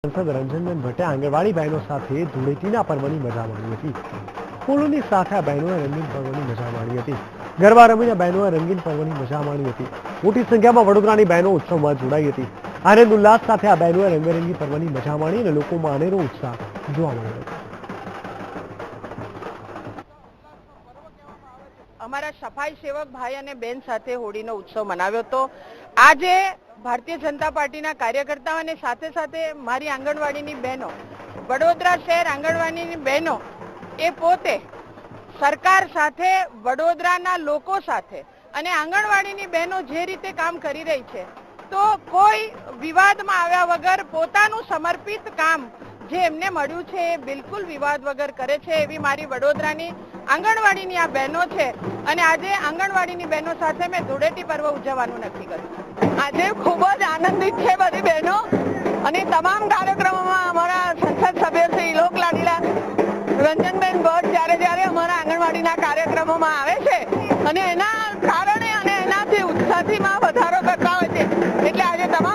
સાંસદ રંજનબેન ભટ્ટે આંગણવાડી બહેનો સાથે ધૂળેટીના પર્વની મજા માણી હતી। ફૂલોની સાથે આ બહેનોએ રંગીન પર્વની મજા માણી હતી। ગરબા રમીને બહેનોએ રંગીન પર્વની મજા માણી હતી। મોટી સંખ્યામાં વડોદરાની બહેનો ઉત્સવમાં જોડાઈ હતી। આનંદ ઉલ્લાસ સાથે આ બહેનોએ રંગબેરંગી પર્વની મજા માણી અને લોકોમાં અનેરો ઉત્સાહ જોવા મળ્યો હતો। અમારા સફાઈ સેવક ભાઈ અને બેન સાથે હોળીનો ઉત્સવ મનાવ્યો હતો। આજે ભારતીય જનતા પાર્ટીના કાર્યકર્તાઓ અને સાથે સાથે મારી આંગણવાડીની બહેનો, વડોદરા શહેર આંગણવાડીની બહેનો એ પોતે સરકાર સાથે, વડોદરાના લોકો સાથે અને આંગણવાડીની બહેનો જે રીતે કામ કરી રહી છે, તો કોઈ વિવાદમાં આવ્યા વગર પોતાનું સમર્પિત કામ જે એમને મળ્યું છે એ બિલકુલ વિવાદ વગર કરે છે એવી મારી વડોદરાની આંગણવાડીની આ બહેનો છે। અને આજે આંગણવાડીની બહેનો સાથે મેં ધૂળેટી પર્વ ઉજવવાનું નક્કી કર્યું। આજે ખૂબ જ આનંદિત છે બધી બહેનો અને તમામ કાર્યક્રમોમાં અમારા સંસદ સભ્ય શ્રી લોકલાડીલા રંજનબેન ભટ્ટ જ્યારે અમારા આંગણવાડીના કાર્યક્રમોમાં આવે છે અને એના કારણે અને એનાથી ઉત્સાહથી વધારો કરતા હોય છે, એટલે આજે તમામ